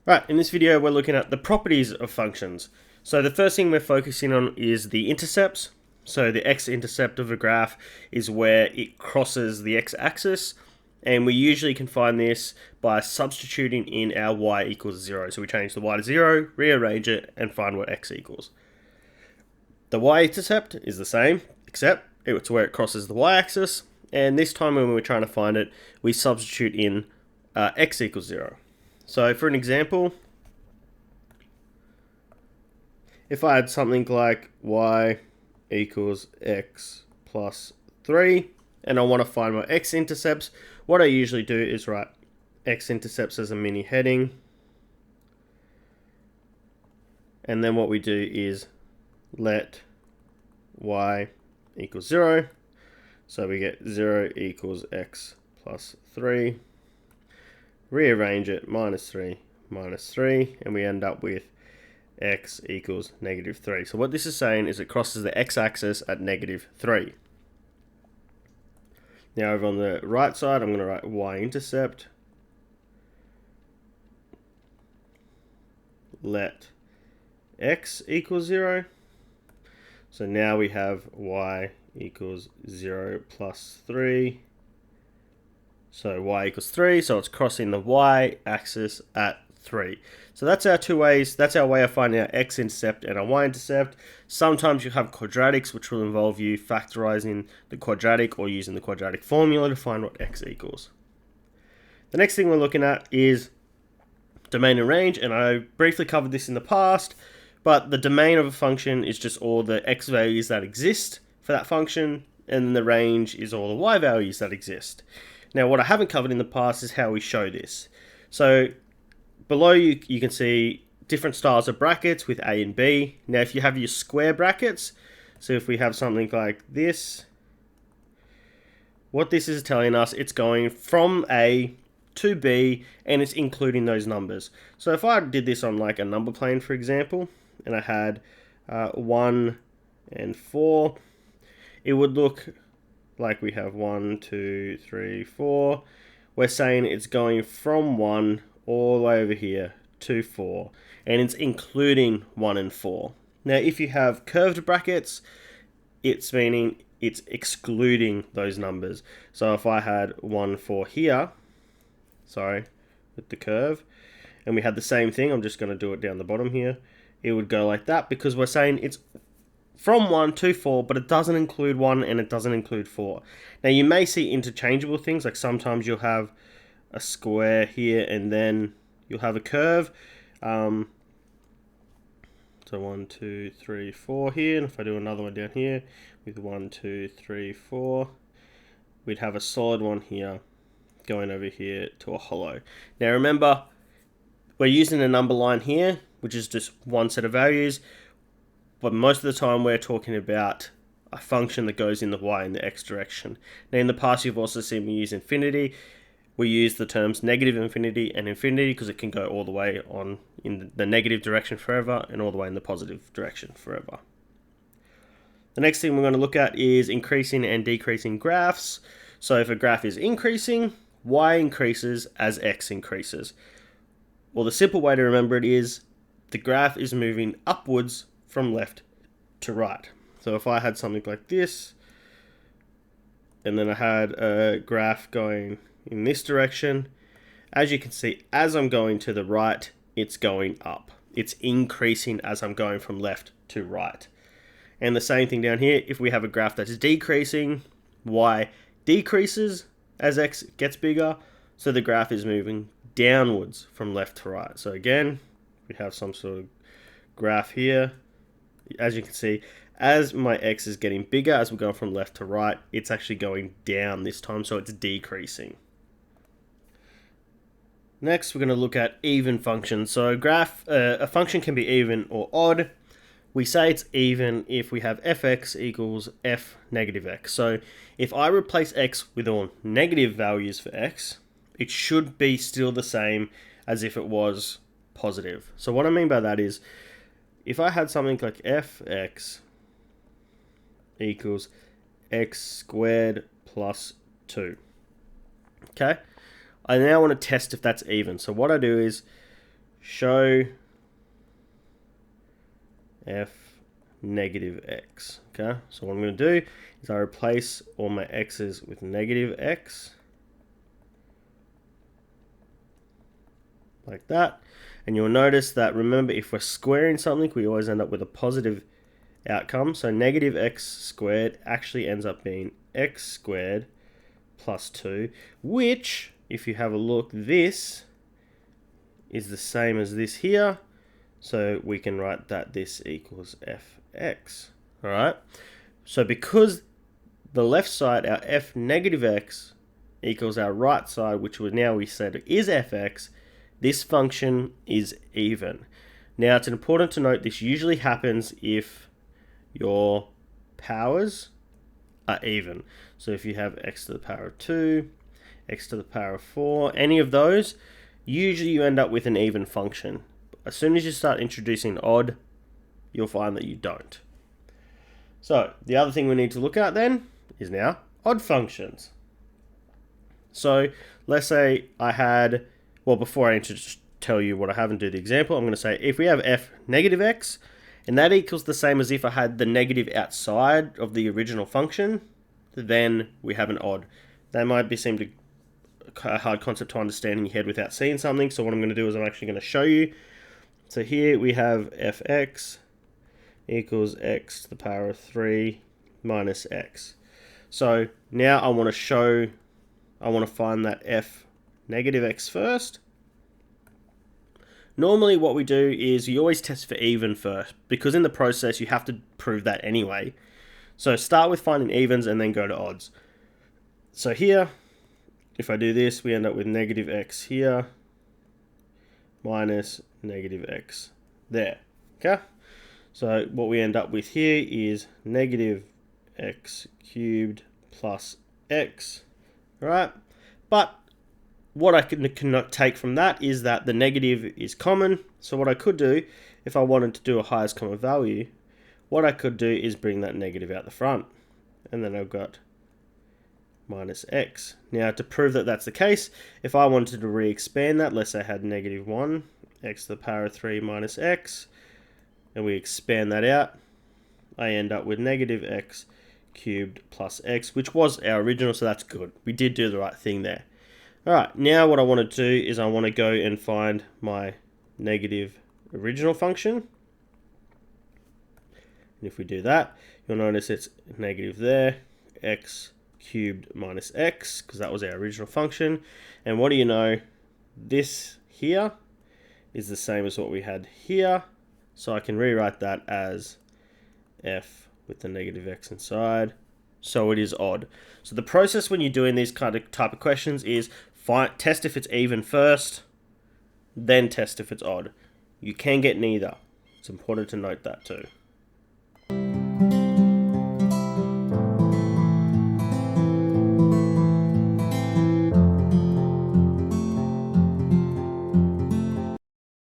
Right, in this video we're looking at the properties of functions. So the first thing we're focusing on is the intercepts. So the x-intercept of a graph is where it crosses the x-axis, and we usually can find this by substituting in our y equals 0. So we change the y to 0, rearrange it, and find what x equals. The y-intercept is the same, except it's where it crosses the y-axis, and this time when we're trying to find it, we substitute in x equals 0. So for an example, if I had something like y equals x plus 3, and I want to find my x-intercepts, what I usually do is write x-intercepts as a mini heading. And then what we do is let y equals 0. So we get 0 equals x plus 3. Rearrange it, minus 3, and we end up with x equals negative 3. So what this is saying is it crosses the x-axis at negative 3. Now over on the right side, I'm going to write y-intercept. Let x equals 0. So now we have y equals 0 plus 3. So y equals 3, so it's crossing the y-axis at 3. So that's our two ways. That's our way of finding our x-intercept and our y-intercept. Sometimes you have quadratics, which will involve you factorizing the quadratic or using the quadratic formula to find what x equals. The next thing we're looking at is domain and range, and I briefly covered this in the past, but the domain of a function is just all the x values that exist for that function, and the range is all the y values that exist. Now, what I haven't covered in the past is how we show this. So below you can see different styles of brackets with A and B. Now, if you have your square brackets, so if we have something like this, what this is telling us, it's going from A to B, and it's including those numbers. So if I did this on like a number plane, for example, and I had 1 and 4, it would look like we have 1, 2, 3, 4. We're saying it's going from 1 all the way over here to 4, and it's including 1 and 4. Now, if you have curved brackets, it's meaning it's excluding those numbers. So if I had 1, 4 here, with the curve, and we had the same thing, I'm just going to do it down the bottom here, it would go like that, because we're saying it's from 1 to 4, but it doesn't include 1 and it doesn't include 4. Now, you may see interchangeable things, like sometimes you'll have a square here and then you'll have a curve. So 1, 2, 3, 4 here, and if I do another one down here with 1, 2, 3, 4, we'd have a solid one here going over here to a hollow. Now remember, we're using a number line here, which is just one set of values, but most of the time we're talking about a function that goes in the y and the x direction. Now in the past you've also seen me use infinity. We use the terms negative infinity and infinity because it can go all the way on in the negative direction forever and all the way in the positive direction forever. The next thing we're going to look at is increasing and decreasing graphs. So if a graph is increasing, y increases as x increases. Well, the simple way to remember it is the graph is moving upwards from left to right. So if I had something like this, and then I had a graph going in this direction, as you can see, as I'm going to the right, it's going up. It's increasing as I'm going from left to right. And the same thing down here, if we have a graph that's decreasing, y decreases as x gets bigger, so the graph is moving downwards from left to right. So again, we have some sort of graph here. As you can see, as my x is getting bigger, as we're going from left to right, it's actually going down this time, so it's decreasing. Next, we're going to look at even functions. So a function can be even or odd. We say it's even if we have fx equals f negative x. So if I replace x with all negative values for x, it should be still the same as if it was positive. So what I mean by that is, if I had something like fx equals x squared plus 2, okay? I now want to test if that's even. So what I do is show f negative x. Okay, so what I'm going to do is I replace all my x's with negative x, like that. And you'll notice that, remember, if we're squaring something, we always end up with a positive outcome. So negative x squared actually ends up being x squared plus 2, which, if you have a look, this is the same as this here. So we can write that this equals fx. All right. So because the left side, our f negative x, equals our right side, which we said is fx, this function is even. Now, it's important to note this usually happens if your powers are even. So if you have x to the power of 2, x to the power of 4, any of those, usually you end up with an even function. As soon as you start introducing odd, you'll find that you don't. So the other thing we need to look at then is now odd functions. So let's say I had, well, before I tell you what I have and do the example, I'm going to say if we have f negative x, and that equals the same as if I had the negative outside of the original function, then we have an odd. That might seem to a hard concept to understand in your head without seeing something. So what I'm going to do is I'm actually going to show you. So here we have fx equals x to the power of 3 minus x. So now I want to find that f negative x first. Normally what we do is you always test for even first, because in the process you have to prove that anyway. So start with finding evens and then go to odds. So here, if I do this, we end up with negative x here minus negative x there. Okay? So what we end up with here is negative x cubed plus x. Alright? But what I cannot take from that is that the negative is common. So what I could do, if I wanted to do a highest common value, what I could do is bring that negative out the front. And then I've got minus x. Now, to prove that that's the case, if I wanted to re-expand that, let's say I had negative 1, x to the power of 3 minus x, and we expand that out, I end up with negative x cubed plus x, which was our original, so that's good. We did do the right thing there. Alright, now what I want to do is I want to go and find my negative original function. And if we do that, you'll notice it's negative there, x cubed minus x, because that was our original function. And what do you know? This here is the same as what we had here. So I can rewrite that as f with the negative x inside. So it is odd. So the process when you're doing these type of questions is test if it's even first, then test if it's odd. You can get neither. It's important to note that too.